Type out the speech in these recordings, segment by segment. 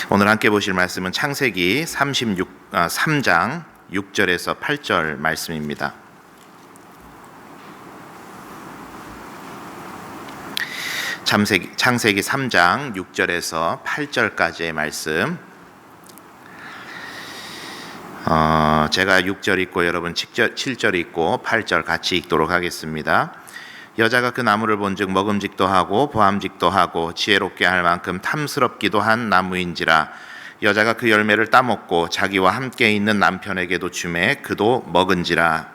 오늘 함께 보실 말씀은 창세기 3장 6절에서 8절 말씀입니다. 창세기 3장 6절에서 8절까지의 말씀. 제가 6절 읽고 여러분 7절 읽고 8절 같이 읽도록 하겠습니다. 여자가 그 나무를 본즉 먹음직도 하고 보암직도 하고 지혜롭게 할 만큼 탐스럽기도 한 나무인지라. 여자가 그 열매를 따먹고 자기와 함께 있는 남편에게도 주매 그도 먹은지라.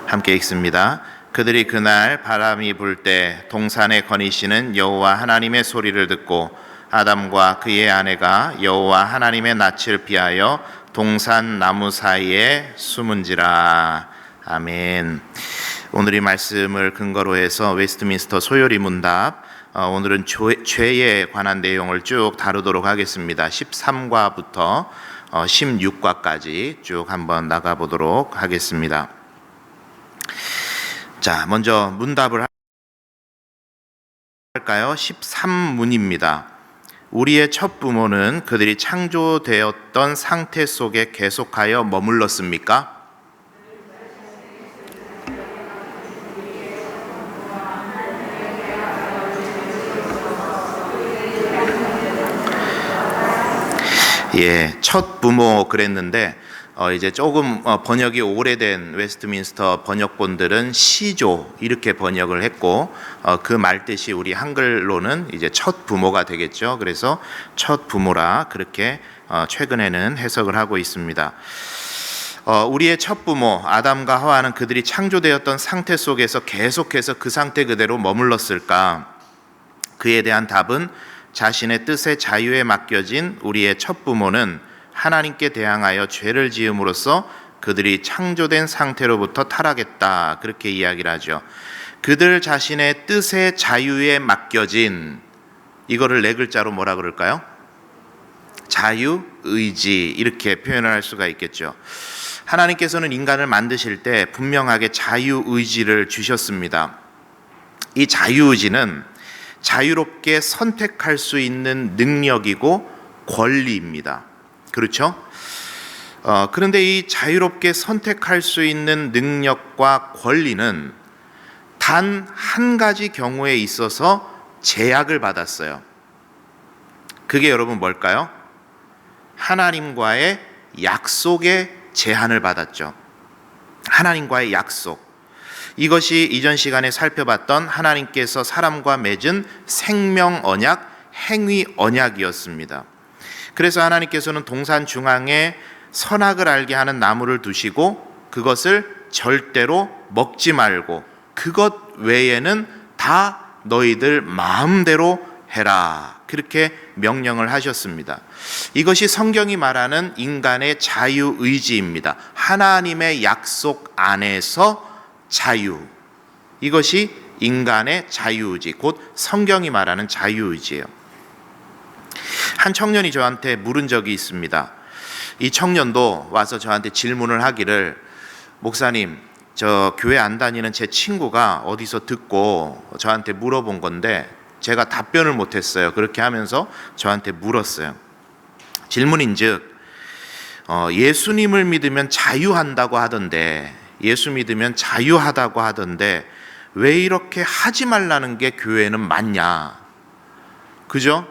함께 읽습니다. 그들이 그날 바람이 불 때 동산에 거니시는 여호와 하나님의 소리를 듣고 아담과 그의 아내가 여호와 하나님의 낯을 피하여 동산 나무 사이에 숨은지라. 아멘. 오늘 이 말씀을 근거로 해서 웨스트민스터 소요리 문답, 오늘은 죄에 관한 내용을 쭉 다루도록 하겠습니다. 13과부터 16과까지 쭉 한번 나가보도록 하겠습니다. 자, 먼저 문답을 할까요? 13문입니다. 우리의 첫 부모는 그들이 창조되었던 상태 속에 계속하여 머물렀습니까? 예, 첫 부모 그랬는데 이제 조금 번역이 오래된 웨스트민스터 번역본들은 시조 이렇게 번역을 했고 그 말뜻이 우리 한글로는 이제 첫 부모가 되겠죠. 그래서 첫 부모라 그렇게 최근에는 해석을 하고 있습니다. 우리의 첫 부모 아담과 하와는 그들이 창조되었던 상태 속에서 계속해서 그 상태 그대로 머물렀을까? 그에 대한 답은 자신의 뜻의 자유에 맡겨진 우리의 첫 부모는 하나님께 대항하여 죄를 지음으로써 그들이 창조된 상태로부터 타락했다, 그렇게 이야기를 하죠. 그들 자신의 뜻의 자유에 맡겨진, 이거를 네 글자로 뭐라 그럴까요? 자유의지, 이렇게 표현을 할 수가 있겠죠. 하나님께서는 인간을 만드실 때 분명하게 자유의지를 주셨습니다. 이 자유의지는 자유롭게 선택할 수 있는 능력이고 권리입니다. 그렇죠? 그런데 이 자유롭게 선택할 수 있는 능력과 권리는 단 한 가지 경우에 있어서 제약을 받았어요. 그게 여러분 뭘까요? 하나님과의 약속의 제한을 받았죠. 하나님과의 약속. 이것이 이전 시간에 살펴봤던 하나님께서 사람과 맺은 생명 언약, 행위 언약이었습니다. 그래서 하나님께서는 동산 중앙에 선악을 알게 하는 나무를 두시고 그것을 절대로 먹지 말고 그것 외에는 다 너희들 마음대로 해라, 그렇게 명령을 하셨습니다. 이것이 성경이 말하는 인간의 자유의지입니다. 하나님의 약속 안에서 자유, 이것이 인간의 자유의지, 곧 성경이 말하는 자유의지예요. 한 청년이 저한테 물은 적이 있습니다. 이 청년도 와서 저한테 질문을 하기를, 목사님, 저 교회 안 다니는 제 친구가 어디서 듣고 저한테 물어본 건데 제가 답변을 못했어요. 그렇게 하면서 저한테 물었어요. 질문인즉 예수님을 믿으면 자유한다고 하던데, 예수 믿으면 자유하다고 하던데 왜 이렇게 하지 말라는 게 교회는 맞냐? 그죠?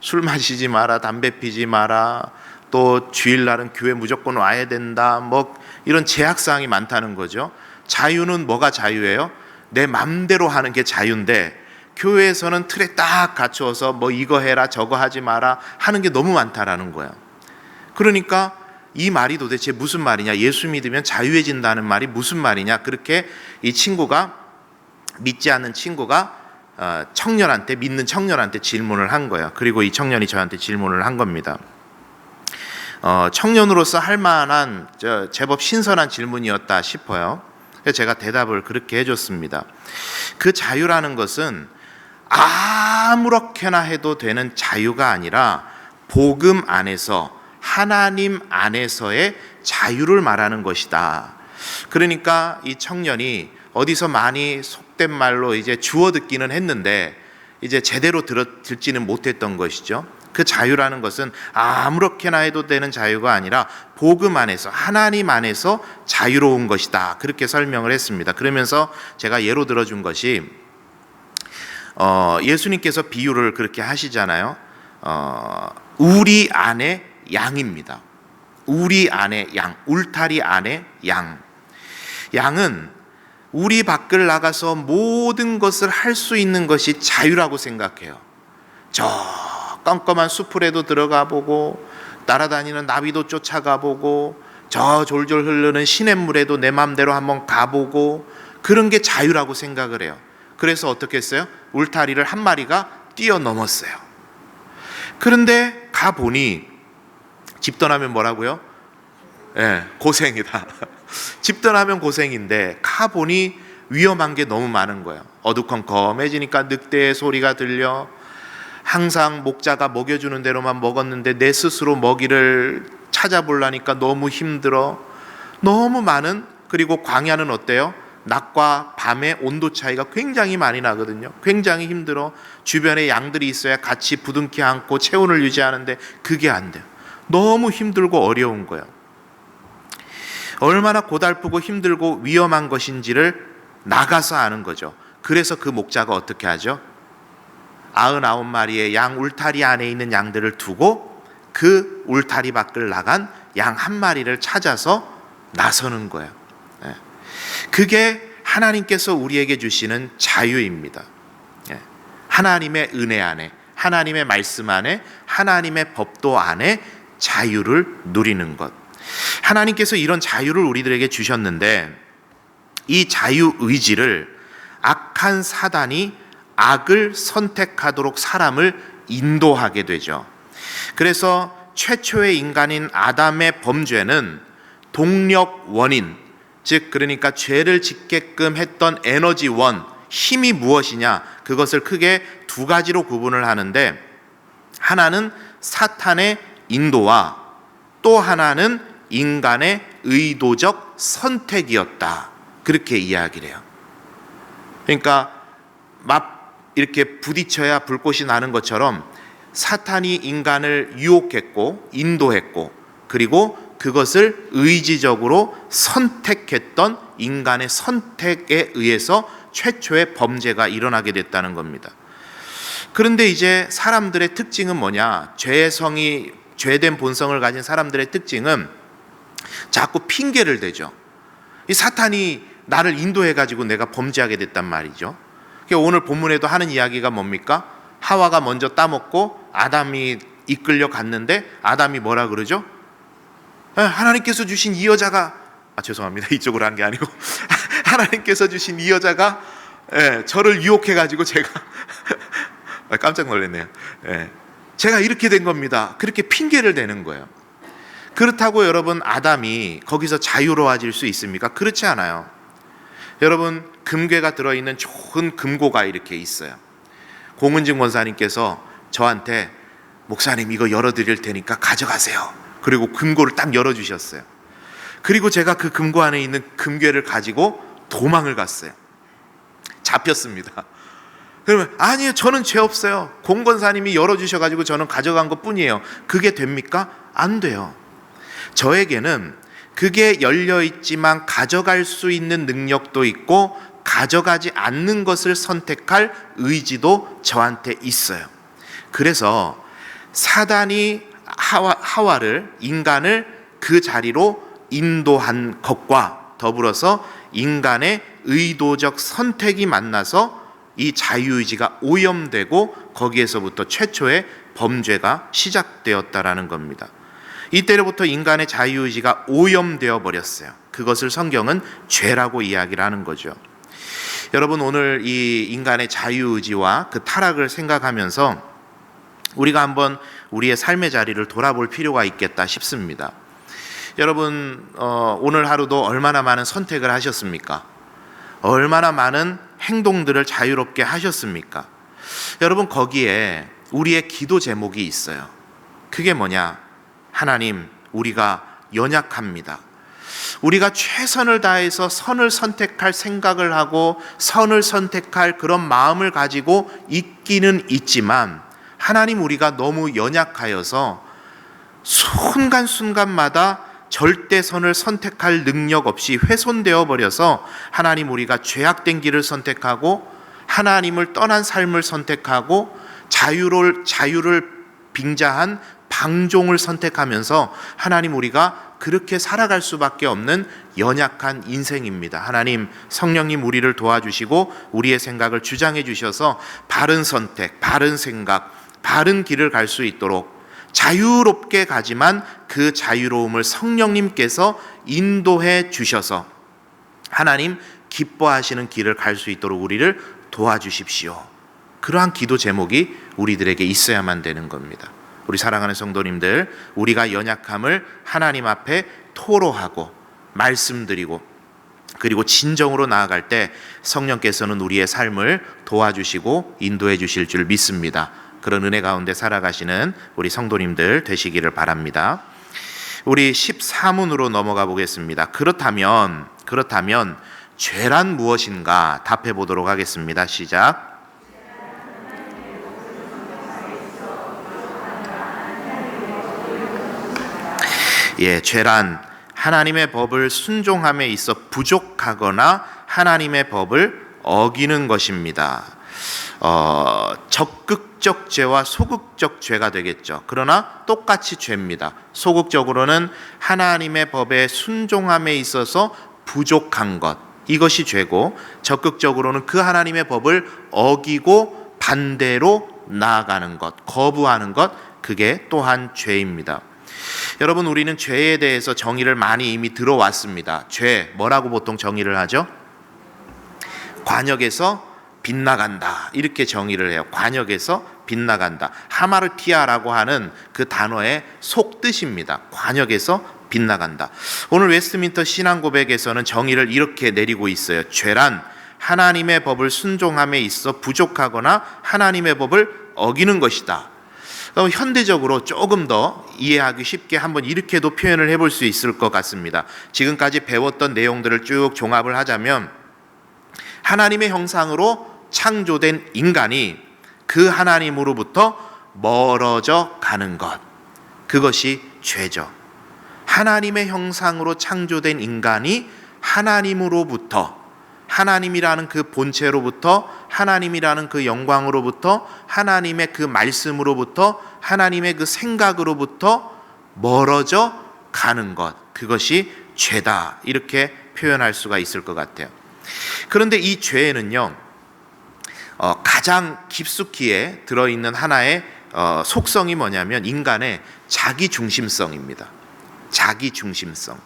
술 마시지 마라, 담배 피지 마라, 또 주일날은 교회 무조건 와야 된다, 뭐 이런 제약사항이 많다는 거죠. 자유는 뭐가 자유예요? 내 맘대로 하는 게 자유인데 교회에서는 틀에 딱 갖추어서 뭐 이거 해라 저거 하지 마라 하는 게 너무 많다라는 거예요. 그러니까 이 말이 도대체 무슨 말이냐, 예수 믿으면 자유해진다는 말이 무슨 말이냐, 그렇게 이 친구가, 믿지 않는 친구가 청년한테, 믿는 청년한테 질문을 한 거예요. 그리고 이 청년이 저한테 질문을 한 겁니다. 청년으로서 할 만한 제법 신선한 질문이었다 싶어요. 그래서 제가 대답을 그렇게 해줬습니다. 그 자유라는 것은 아무렇게나 해도 되는 자유가 아니라 복음 안에서, 하나님 안에서의 자유를 말하는 것이다. 그러니까 이 청년이 어디서 많이 속된 말로 이제 주워 듣기는 했는데 이제 제대로 듣지는 못했던 것이죠. 그 자유라는 것은 아무렇게나 해도 되는 자유가 아니라 복음 안에서, 하나님 안에서 자유로운 것이다, 그렇게 설명을 했습니다. 그러면서 제가 예로 들어준 것이 예수님께서 비유를 그렇게 하시잖아요. 우리 안에 양입니다. 우리 안에 양, 울타리 안에 양. 양은 우리 밖을 나가서 모든 것을 할 수 있는 것이 자유라고 생각해요. 저 깜깜한 숲풀에도 들어가 보고, 날아다니는 나비도 쫓아가 보고, 저 졸졸 흐르는 시냇물에도 내 맘대로 한번 가보고, 그런 게 자유라고 생각을 해요. 그래서 어떻게 했어요? 울타리를 한 마리가 뛰어넘었어요. 그런데 가보니, 집 떠나면 뭐라고요? 고생이다. 집 떠나면 고생인데 가보니 위험한 게 너무 많은 거예요. 어두컴컴해지니까 늑대의 소리가 들려. 항상 목자가 먹여주는 대로만 먹었는데 내 스스로 먹이를 찾아보려니까 너무 힘들어. 너무 많은, 그리고 광야는 어때요? 낮과 밤의 온도 차이가 굉장히 많이 나거든요. 굉장히 힘들어. 주변에 양들이 있어야 같이 부둥켜 안고 체온을 유지하는데 그게 안 돼요. 너무 힘들고 어려운 거예요. 얼마나 고달프고 힘들고 위험한 것인지를 나가서 아는 거죠. 그래서 그 목자가 어떻게 하죠? 99마리의 양 울타리 안에 있는 양들을 두고 그 울타리 밖을 나간 양 한 마리를 찾아서 나서는 거예요. 그게 하나님께서 우리에게 주시는 자유입니다. 하나님의 은혜 안에, 하나님의 말씀 안에, 하나님의 법도 안에 자유를 누리는 것. 하나님께서 이런 자유를 우리들에게 주셨는데 이 자유의지를 악한 사단이 악을 선택하도록 사람을 인도하게 되죠. 그래서 최초의 인간인 아담의 범죄는 동력 원인, 즉 그러니까 죄를 짓게끔 했던 에너지 원, 힘이 무엇이냐, 그것을 크게 두 가지로 구분을 하는데, 하나는 사탄의 인도와 또 하나는 인간의 의도적 선택이었다, 그렇게 이야기를 해요. 그러니까 이렇게 부딪혀야 불꽃이 나는 것처럼 사탄이 인간을 유혹했고 인도했고, 그리고 그것을 의지적으로 선택했던 인간의 선택에 의해서 최초의 범죄가 일어나게 됐다는 겁니다. 그런데 이제 사람들의 특징은 뭐냐? 죄된 본성을 가진 사람들의 특징은 자꾸 핑계를 대죠. 이 사탄이 나를 인도해가지고 내가 범죄하게 됐단 말이죠. 오늘 본문에도 하는 이야기가 뭡니까? 하와가 먼저 따먹고 아담이 이끌려 갔는데 아담이 뭐라 그러죠? 하나님께서 주신 이 여자가, 죄송합니다, 이쪽으로 한 게 아니고 하나님께서 주신 이 여자가 저를 유혹해가지고 제가 깜짝 놀랐네요. 제가 이렇게 된 겁니다. 그렇게 핑계를 대는 거예요. 그렇다고 여러분 아담이 거기서 자유로워질 수 있습니까? 그렇지 않아요. 여러분, 금괴가 들어있는 좋은 금고가 이렇게 있어요. 공은진 권사님께서 저한테 목사님 이거 열어드릴 테니까 가져가세요. 그리고 금고를 딱 열어주셨어요. 그리고 제가 그 금고 안에 있는 금괴를 가지고 도망을 갔어요. 잡혔습니다. 그러면 아니요, 저는 죄 없어요. 공 권사님이 열어주셔가지고 저는 가져간 것 뿐이에요. 그게 됩니까? 안 돼요. 저에게는 그게 열려있지만 가져갈 수 있는 능력도 있고 가져가지 않는 것을 선택할 의지도 저한테 있어요. 그래서 사단이 하와를, 인간을 그 자리로 인도한 것과 더불어서 인간의 의도적 선택이 만나서 이 자유의지가 오염되고 거기에서부터 최초의 범죄가 시작되었다라는 겁니다. 이때로부터 인간의 자유의지가 오염되어 버렸어요. 그것을 성경은 죄라고 이야기를 하는 거죠. 여러분, 오늘 이 인간의 자유의지와 그 타락을 생각하면서 우리가 한번 우리의 삶의 자리를 돌아볼 필요가 있겠다 싶습니다. 여러분, 오늘 하루도 얼마나 많은 선택을 하셨습니까? 얼마나 많은 행동들을 자유롭게 하셨습니까? 여러분, 거기에 우리의 기도 제목이 있어요. 그게 뭐냐? 하나님, 우리가 연약합니다. 우리가 최선을 다해서 선을 선택할 생각을 하고 선을 선택할 그런 마음을 가지고 있기는 있지만, 하나님 우리가 너무 연약하여서 순간순간마다 절대선을 선택할 능력 없이 훼손되어 버려서 하나님 우리가 죄악된 길을 선택하고 하나님을 떠난 삶을 선택하고 자유를 빙자한 방종을 선택하면서 하나님 우리가 그렇게 살아갈 수밖에 없는 연약한 인생입니다. 하나님, 성령님 우리를 도와주시고 우리의 생각을 주장해 주셔서 바른 선택, 바른 생각, 바른 길을 갈 수 있도록 자유롭게 가지만 그 자유로움을 성령님께서 인도해 주셔서 하나님 기뻐하시는 길을 갈 수 있도록 우리를 도와주십시오. 그러한 기도 제목이 우리들에게 있어야만 되는 겁니다. 우리 사랑하는 성도님들, 우리가 연약함을 하나님 앞에 토로하고 말씀드리고 그리고 진정으로 나아갈 때 성령께서는 우리의 삶을 도와주시고 인도해 주실 줄 믿습니다. 그런 은혜 가운데 살아가시는 우리 성도님들 되시기를 바랍니다. 우리 14문으로 넘어가 보겠습니다. 그렇다면 죄란 무엇인가 답해 보도록 하겠습니다. 시작. 죄란 하나님의 법을 순종함에 있어 부족하거나 하나님의 법을 어기는 것입니다. 적극적 죄와 소극적 죄가 되겠죠. 그러나 똑같이 죄입니다. 소극적으로는 하나님의 법에 순종함에 있어서 부족한 것, 이것이 죄고, 적극적으로는 그 하나님의 법을 어기고 반대로 나아가는 것, 거부하는 것, 그게 또한 죄입니다. 여러분, 우리는 죄에 대해서 정의를 많이 이미 들어왔습니다. 죄, 뭐라고 보통 정의를 하죠? 관역에서 빗나간다, 이렇게 정의를 해요. 관역에서 빗나간다. 하마르티아라고 하는 그 단어의 속뜻입니다. 관역에서 빗나간다. 오늘 웨스트민스터 신앙고백에서는 정의를 이렇게 내리고 있어요. 죄란 하나님의 법을 순종함에 있어 부족하거나 하나님의 법을 어기는 것이다. 현대적으로 조금 더 이해하기 쉽게 한번 이렇게도 표현을 해볼 수 있을 것 같습니다. 지금까지 배웠던 내용들을 쭉 종합을 하자면, 하나님의 형상으로 창조된 인간이 그 하나님으로부터 멀어져 가는 것, 그것이 죄죠. 하나님의 형상으로 창조된 인간이 하나님으로부터, 하나님이라는 그 본체로부터, 하나님이라는 그 영광으로부터, 하나님의 그 말씀으로부터, 하나님의 그 생각으로부터 멀어져 가는 것, 그것이 죄다, 이렇게 표현할 수가 있을 것 같아요. 그런데 이 죄에는요, 가장 깊숙이에 들어있는 하나의 속성이 뭐냐면 인간의 자기중심성입니다. 자기중심성.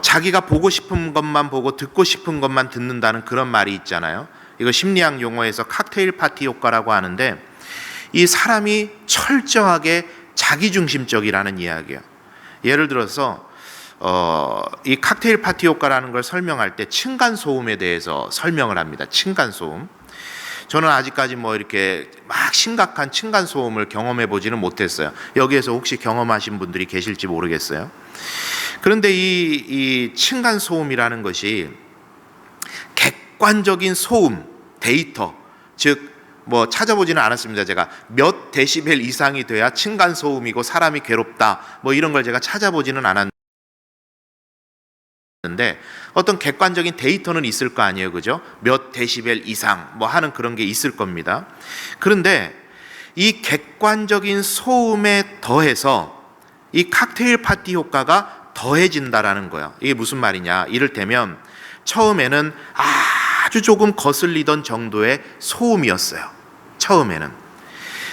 자기가 보고 싶은 것만 보고 듣고 싶은 것만 듣는다는 그런 말이 있잖아요. 이거 심리학 용어에서 칵테일 파티 효과라고 하는데, 이 사람이 철저하게 자기중심적이라는 이야기예요. 예를 들어서 이 칵테일 파티 효과라는 걸 설명할 때 층간소음에 대해서 설명을 합니다. 층간소음. 저는 아직까지 뭐 이렇게 막 심각한 층간소음을 경험해 보지는 못했어요. 여기에서 혹시 경험하신 분들이 계실지 모르겠어요. 그런데 이 층간소음이라는 것이 객관적인 소음, 데이터, 즉 뭐 찾아보지는 않았습니다. 제가 몇 데시벨 이상이 돼야 층간소음이고 사람이 괴롭다, 뭐 이런 걸 제가 찾아보지는 않았는데 어떤 객관적인 데이터는 있을 거 아니에요, 그죠? 몇 데시벨 이상 뭐 하는 그런 게 있을 겁니다. 그런데 이 객관적인 소음에 더해서 이 칵테일 파티 효과가 더해진다라는 거예요. 이게 무슨 말이냐? 이를테면 처음에는 아주 조금 거슬리던 정도의 소음이었어요. 처음에는.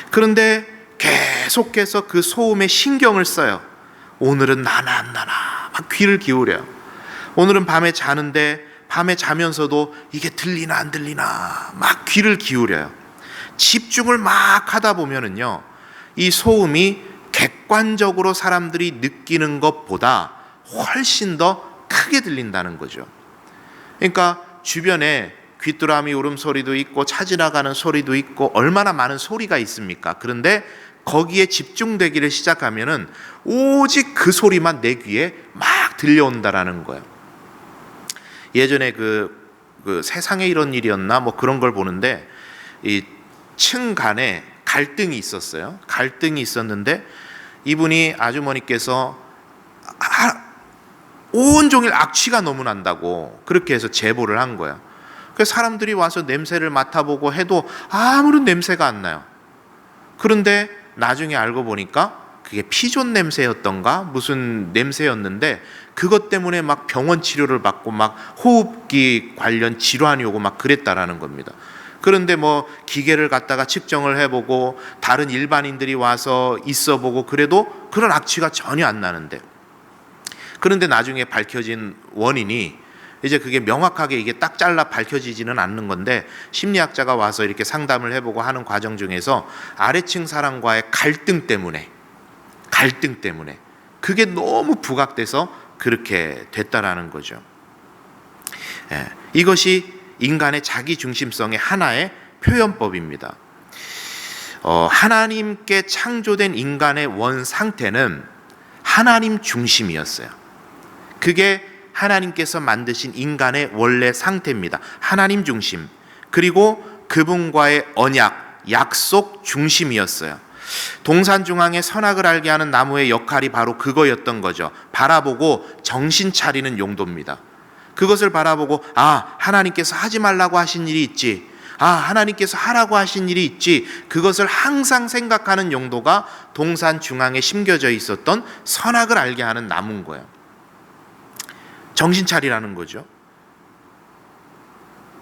그런데 계속해서 그 소음에 신경을 써요. 오늘은 나나 막 귀를 기울여요. 오늘은 밤에 자는데 밤에 자면서도 이게 들리나 안 들리나 막 귀를 기울여요. 집중을 막 하다 보면은요, 이 소음이 객관적으로 사람들이 느끼는 것보다 훨씬 더 크게 들린다는 거죠. 그러니까 주변에 귀뚜라미 울음소리도 있고 차 지나가는 소리도 있고 얼마나 많은 소리가 있습니까? 그런데 거기에 집중되기를 시작하면은 오직 그 소리만 내 귀에 막 들려온다라는 거예요. 예전에 그 세상에 이런 일이었나 뭐 그런 걸 보는데 이 층 간에 갈등이 있었어요. 갈등이 있었는데 이분이 아주머니께서 온종일 악취가 너무 난다고 그렇게 해서 제보를 한 거예요. 그래서 사람들이 와서 냄새를 맡아보고 해도 아무런 냄새가 안 나요. 그런데 나중에 알고 보니까 그게 피존 냄새였던가 무슨 냄새였는데 그것 때문에 막 병원 치료를 받고 막 호흡기 관련 질환이 오고 막 그랬다라는 겁니다. 그런데 뭐 기계를 갖다가 측정을 해보고 다른 일반인들이 와서 있어보고 그래도 그런 악취가 전혀 안 나는데, 그런데 나중에 밝혀진 원인이 이제 그게 명확하게 이게 딱 잘라 밝혀지지는 않는 건데, 심리학자가 와서 이렇게 상담을 해보고 하는 과정 중에서 아래층 사람과의 갈등 때문에 그게 너무 부각돼서 그렇게 됐다라는 거죠. 이것이 인간의 자기 중심성의 하나의 표현법입니다. 하나님께 창조된 인간의 원 상태는 하나님 중심이었어요. 그게 하나님께서 만드신 인간의 원래 상태입니다. 하나님 중심, 그리고 그분과의 언약, 약속 중심이었어요. 동산 중앙에 선악을 알게 하는 나무의 역할이 바로 그거였던 거죠. 바라보고 정신 차리는 용도입니다. 그것을 바라보고 하나님께서 하지 말라고 하신 일이 있지, 하나님께서 하라고 하신 일이 있지, 그것을 항상 생각하는 용도가 동산 중앙에 심겨져 있었던 선악을 알게 하는 나무인 거예요. 정신 차리라는 거죠.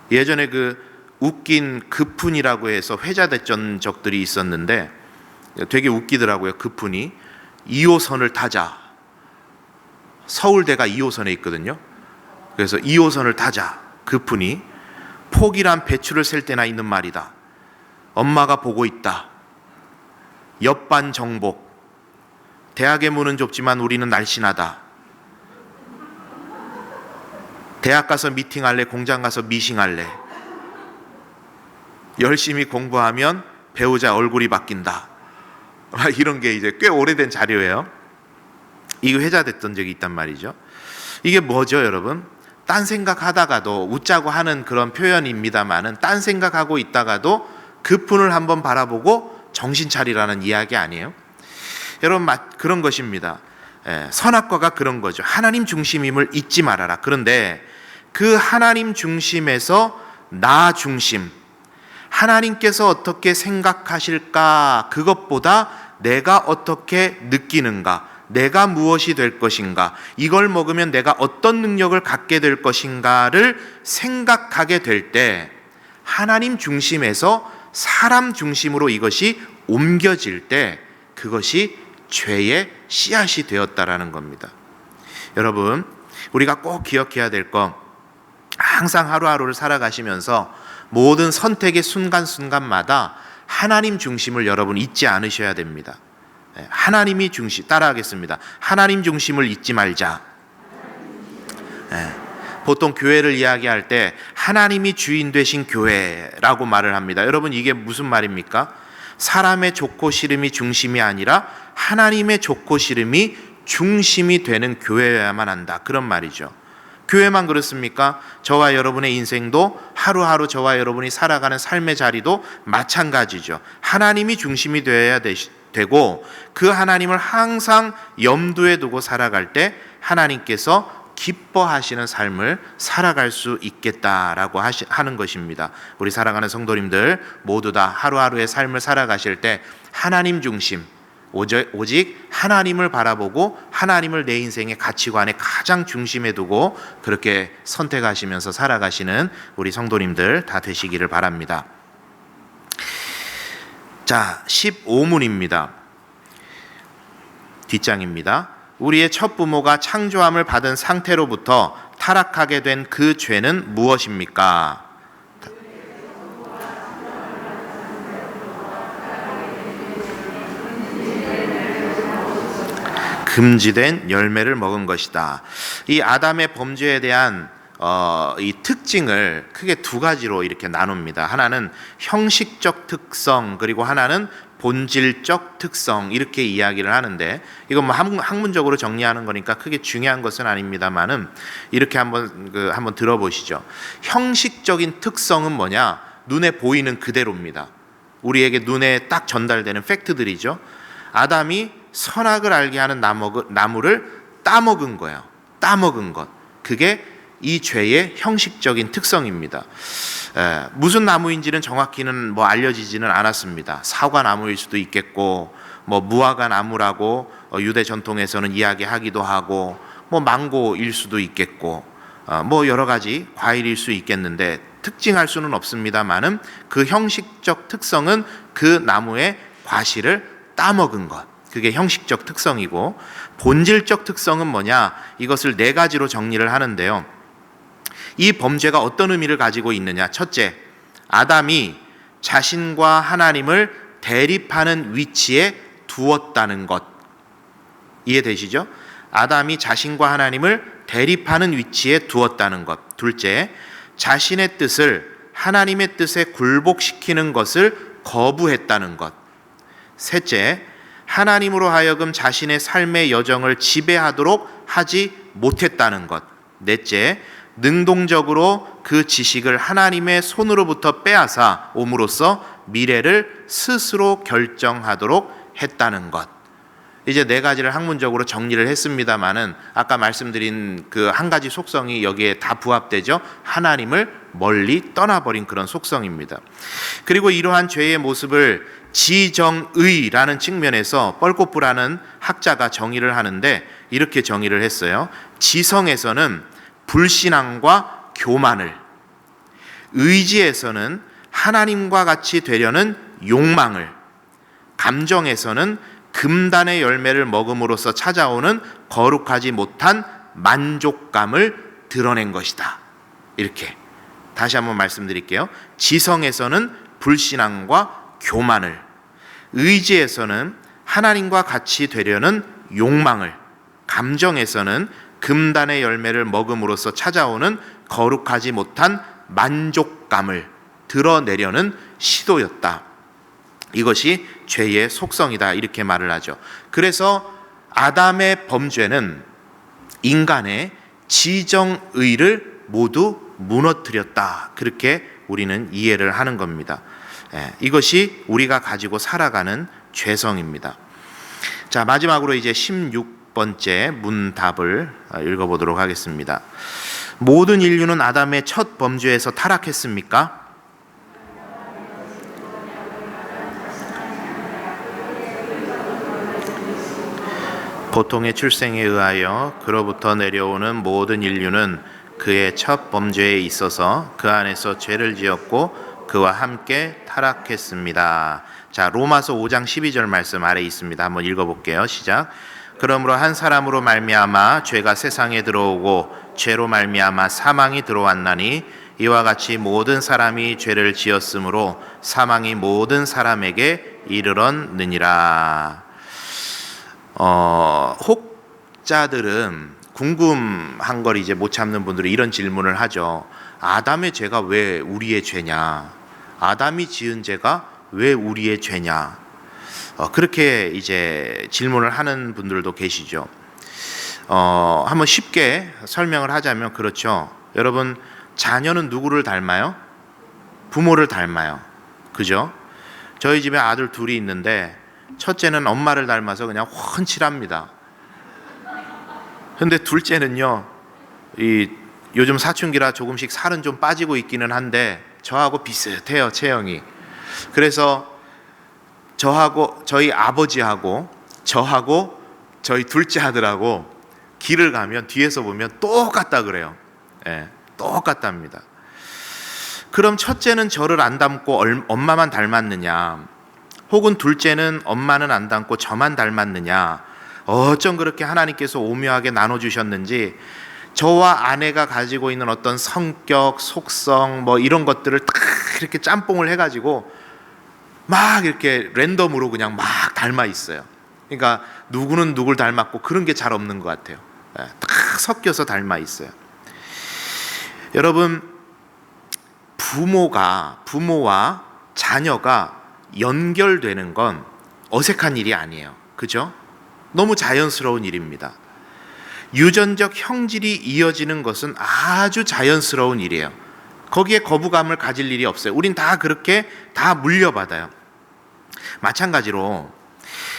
예전에 그 웃긴 급훈이라고 해서 회자됐던 적들이 있었는데 되게 웃기더라고요. 급훈이 2호선을 타자. 서울대가 2호선에 있거든요. 그래서 2호선을 타자. 급훈이 폭이란 배추를 셀 때나 있는 말이다. 엄마가 보고 있다. 옆반 정복. 대학의 문은 좁지만 우리는 날씬하다. 대학 가서 미팅할래, 공장 가서 미싱할래. 열심히 공부하면 배우자 얼굴이 바뀐다. 이런 게 이제 꽤 오래된 자료예요. 이거 회자됐던 적이 있단 말이죠. 이게 뭐죠, 여러분? 딴 생각하다가도 웃자고 하는 그런 표현입니다만은 딴 생각하고 있다가도 급훈을 한번 바라보고 정신 차리라는 이야기 아니에요? 여러분, 그런 것입니다. 선악과가 그런 거죠. 하나님 중심임을 잊지 말아라. 그런데 그 하나님 중심에서 나 중심, 하나님께서 어떻게 생각하실까, 그것보다 내가 어떻게 느끼는가, 내가 무엇이 될 것인가, 이걸 먹으면 내가 어떤 능력을 갖게 될 것인가를 생각하게 될 때 하나님 중심에서 사람 중심으로 이것이 옮겨질 때 그것이 죄의 씨앗이 되었다라는 겁니다. 여러분, 우리가 꼭 기억해야 될 건, 항상 하루하루를 살아가시면서 모든 선택의 순간순간마다 하나님 중심을 여러분 잊지 않으셔야 됩니다. 하나님이 중심, 따라하겠습니다. 하나님 중심을 잊지 말자. 보통 교회를 이야기할 때 하나님이 주인 되신 교회라고 말을 합니다. 여러분, 이게 무슨 말입니까? 사람의 좋고 싫음이 중심이 아니라 하나님의 좋고 싫음이 중심이 되는 교회여야만 한다, 그런 말이죠. 교회만 그렇습니까? 저와 여러분의 인생도 하루하루 저와 여러분이 살아가는 삶의 자리도 마찬가지죠. 하나님이 중심이 되어야 되고 그 하나님을 항상 염두에 두고 살아갈 때 하나님께서 기뻐하시는 삶을 살아갈 수 있겠다라고 하는 것입니다. 우리 살아가는 성도님들 모두 다 하루하루의 삶을 살아가실 때 하나님 중심, 오직 하나님을 바라보고 하나님을 내 인생의 가치관의 가장 중심에 두고 그렇게 선택하시면서 살아가시는 우리 성도님들 다 되시기를 바랍니다. 자, 15문입니다. 뒷장입니다. 우리의 첫 부모가 창조함을 받은 상태로부터 타락하게 된 그 죄는 무엇입니까? 금지된 열매를 먹은 것이다. 이 아담의 범죄에 대한 이 특징을 크게 두 가지로 이렇게 나눕니다. 하나는 형식적 특성, 그리고 하나는 본질적 특성 이렇게 이야기를 하는데, 이건 뭐 학문적으로 정리하는 거니까 크게 중요한 것은 아닙니다만은 이렇게 한번 들어보시죠. 형식적인 특성은 뭐냐? 눈에 보이는 그대로입니다. 우리에게 눈에 딱 전달되는 팩트들이죠. 아담이 선악을 알게 하는 나무를 따먹은 거예요. 따먹은 것. 그게 이 죄의 형식적인 특성입니다. 무슨 나무인지는 정확히는 알려지지는 않았습니다. 사과 나무일 수도 있겠고, 무화과 나무라고 유대 전통에서는 이야기하기도 하고, 망고일 수도 있겠고, 여러 가지 과일일 수 있겠는데 특징할 수는 없습니다만은 그 형식적 특성은 그 나무의 과실을 따먹은 것. 그게 형식적 특성이고, 본질적 특성은 뭐냐? 이것을 네 가지로 정리를 하는데요. 이 범죄가 어떤 의미를 가지고 있느냐? 첫째, 아담이 자신과 하나님을 대립하는 위치에 두었다는 것. 이해되시죠? 아담이 자신과 하나님을 대립하는 위치에 두었다는 것. 둘째, 자신의 뜻을 하나님의 뜻에 굴복시키는 것을 거부했다는 것. 셋째, 하나님으로 하여금 자신의 삶의 여정을 지배하도록 하지 못했다는 것. 넷째, 능동적으로 그 지식을 하나님의 손으로부터 빼앗아 옴으로써 미래를 스스로 결정하도록 했다는 것. 이제 네 가지를 학문적으로 정리를 했습니다마는 아까 말씀드린 그 한 가지 속성이 여기에 다 부합되죠. 하나님을 멀리 떠나버린 그런 속성입니다. 그리고 이러한 죄의 모습을 지정의라는 측면에서 뻘코프라는 학자가 정의를 하는데 이렇게 정의를 했어요. 지성에서는 불신앙과 교만을, 의지에서는 하나님과 같이 되려는 욕망을, 감정에서는 금단의 열매를 먹음으로써 찾아오는 거룩하지 못한 만족감을 드러낸 것이다. 이렇게 다시 한번 말씀드릴게요. 지성에서는 불신앙과 교만을, 의지에서는 하나님과 같이 되려는 욕망을, 감정에서는 금단의 열매를 먹음으로써 찾아오는 거룩하지 못한 만족감을 드러내려는 시도였다. 이것이 죄의 속성이다. 이렇게 말을 하죠. 그래서 아담의 범죄는 인간의 지정의를 모두 무너뜨렸다. 그렇게 우리는 이해를 하는 겁니다. 이것이 우리가 가지고 살아가는 죄성입니다. 자, 마지막으로 이제 16번째 문답을 읽어보도록 하겠습니다. 모든 인류는 아담의 첫 범죄에서 타락했습니까? 보통의 출생에 의하여 그로부터 내려오는 모든 인류는 그의 첫 범죄에 있어서 그 안에서 죄를 지었고 그와 함께 타락했습니다. 자, 로마서 5장 12절 말씀 아래에 있습니다. 한번 읽어볼게요. 시작. 그러므로 한 사람으로 말미암아 죄가 세상에 들어오고 죄로 말미암아 사망이 들어왔나니 이와 같이 모든 사람이 죄를 지었으므로 사망이 모든 사람에게 이르렀느니라. 혹자들은 궁금한 걸 이제 못 참는 분들은 이런 질문을 하죠. 아담의 죄가 왜 우리의 죄냐? 아담이 지은 죄가 왜 우리의 죄냐? 그렇게 이제 질문을 하는 분들도 계시죠. 한번 쉽게 설명을 하자면 그렇죠. 여러분, 자녀는 누구를 닮아요? 부모를 닮아요. 그죠? 저희 집에 아들 둘이 있는데 첫째는 엄마를 닮아서 그냥 훤칠합니다. 근데 둘째는요, 요즘 사춘기라 조금씩 살은 좀 빠지고 있기는 한데 저하고 비슷해요, 체형이. 그래서 저하고 저희 아버지하고 저하고 저희 둘째 아들하고 길을 가면 뒤에서 보면 똑같다 그래요. 똑같답니다. 그럼 첫째는 저를 안 닮고 엄마만 닮았느냐? 혹은 둘째는 엄마는 안 닮고 저만 닮았느냐? 어쩜 그렇게 하나님께서 오묘하게 나눠주셨는지 저와 아내가 가지고 있는 어떤 성격, 속성 이런 것들을 딱 이렇게 짬뽕을 해가지고 막 이렇게 랜덤으로 그냥 막 닮아 있어요. 그러니까 누구는 누굴 닮았고 그런 게 잘 없는 것 같아요. 딱 섞여서 닮아 있어요. 여러분, 부모와 자녀가 연결되는 건 어색한 일이 아니에요. 그죠? 너무 자연스러운 일입니다. 유전적 형질이 이어지는 것은 아주 자연스러운 일이에요. 거기에 거부감을 가질 일이 없어요. 우린 다 그렇게 다 물려받아요. 마찬가지로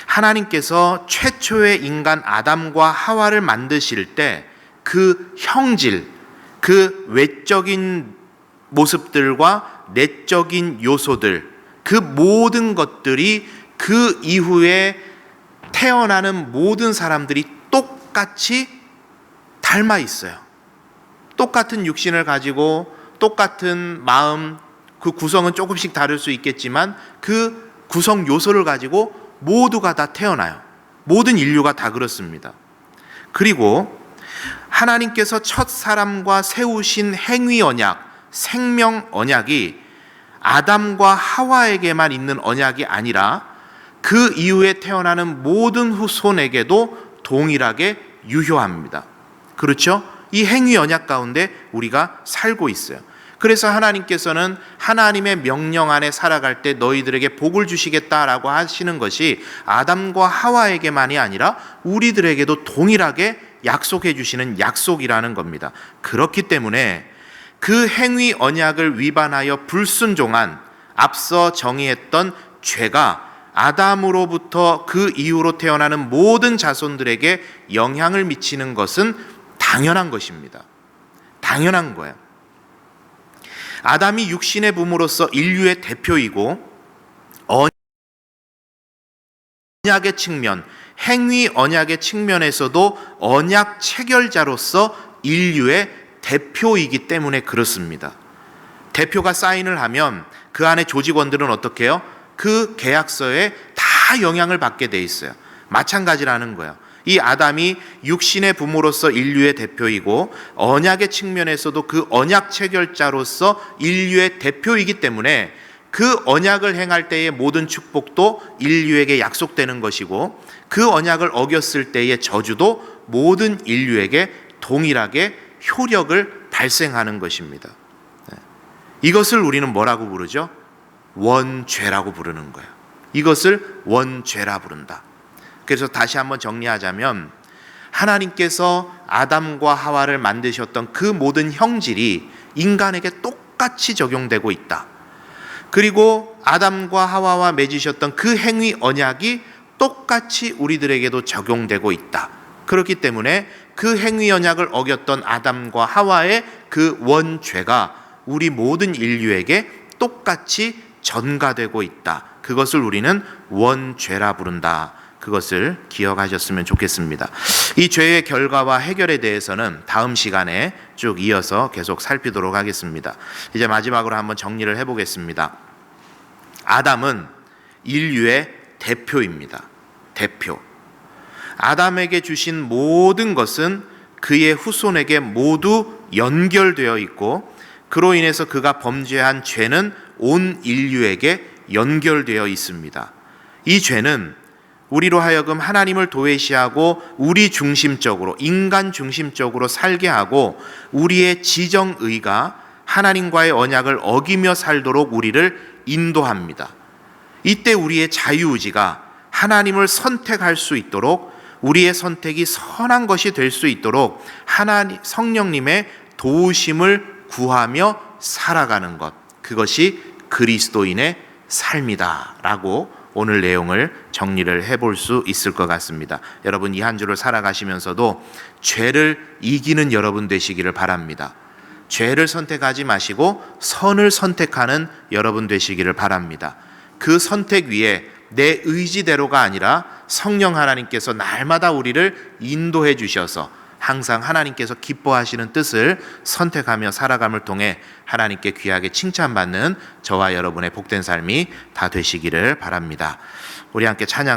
하나님께서 최초의 인간 아담과 하와를 만드실 때 그 형질, 그 외적인 모습들과 내적인 요소들, 그 모든 것들이 그 이후에 태어나는 모든 사람들이 똑같이 닮아 있어요. 똑같은 육신을 가지고 똑같은 마음, 그 구성은 조금씩 다를 수 있겠지만 그 구성 요소를 가지고 모두가 다 태어나요. 모든 인류가 다 그렇습니다. 그리고 하나님께서 첫 사람과 세우신 행위 언약, 생명 언약이 아담과 하와에게만 있는 언약이 아니라 그 이후에 태어나는 모든 후손에게도 동일하게 유효합니다. 그렇죠? 이 행위 언약 가운데 우리가 살고 있어요. 그래서 하나님께서는 하나님의 명령 안에 살아갈 때 너희들에게 복을 주시겠다라고 하시는 것이 아담과 하와에게만이 아니라 우리들에게도 동일하게 약속해 주시는 약속이라는 겁니다. 그렇기 때문에 그 행위 언약을 위반하여 불순종한 앞서 정의했던 죄가 아담으로부터 그 이후로 태어나는 모든 자손들에게 영향을 미치는 것은 당연한 것입니다. 당연한 거예요. 아담이 육신의 부모로서 인류의 대표이고 언약의 측면, 행위 언약의 측면에서도 언약 체결자로서 인류의 대표이기 때문에 그렇습니다. 대표가 사인을 하면 그 안에 조직원들은 어떻게 해요? 그 계약서에 다 영향을 받게 돼 있어요. 마찬가지라는 거예요. 이 아담이 육신의 부모로서 인류의 대표이고 언약의 측면에서도 그 언약 체결자로서 인류의 대표이기 때문에 그 언약을 행할 때의 모든 축복도 인류에게 약속되는 것이고 그 언약을 어겼을 때의 저주도 모든 인류에게 동일하게 효력을 발생하는 것입니다. 이것을 우리는 뭐라고 부르죠? 원죄라고 부르는 거예요. 이것을 원죄라 부른다. 그래서 다시 한번 정리하자면 하나님께서 아담과 하와를 만드셨던 그 모든 형질이 인간에게 똑같이 적용되고 있다. 그리고 아담과 하와와 맺으셨던 그 행위 언약이 똑같이 우리들에게도 적용되고 있다. 그렇기 때문에 그 행위 언약을 어겼던 아담과 하와의 그 원죄가 우리 모든 인류에게 똑같이 전가되고 있다. 그것을 우리는 원죄라 부른다. 그것을 기억하셨으면 좋겠습니다. 이 죄의 결과와 해결에 대해서는 다음 시간에 쭉 이어서 계속 살피도록 하겠습니다. 이제 마지막으로 한번 정리를 해보겠습니다. 아담은 인류의 대표입니다. 대표. 아담에게 주신 모든 것은 그의 후손에게 모두 연결되어 있고 그로 인해서 그가 범죄한 죄는 온 인류에게 연결되어 있습니다. 이 죄는 우리로 하여금 하나님을 도외시하고 우리 중심적으로 인간 중심적으로 살게 하고 우리의 지정의가 하나님과의 언약을 어기며 살도록 우리를 인도합니다. 이때 우리의 자유의지가 하나님을 선택할 수 있도록 우리의 선택이 선한 것이 될 수 있도록 하나님 성령님의 도우심을 구하며 살아가는 것, 그것이 그리스도인의 삶이다라고 오늘 내용을 정리를 해볼 수 있을 것 같습니다. 여러분 이 한 주를 살아가시면서도 죄를 이기는 여러분 되시기를 바랍니다. 죄를 선택하지 마시고 선을 선택하는 여러분 되시기를 바랍니다. 그 선택 위에 내 의지대로가 아니라 성령 하나님께서 날마다 우리를 인도해 주셔서 항상 하나님께서 기뻐하시는 뜻을 선택하며 살아감을 통해 하나님께 귀하게 칭찬받는 저와 여러분의 복된 삶이 다 되시기를 바랍니다. 우리 함께 찬양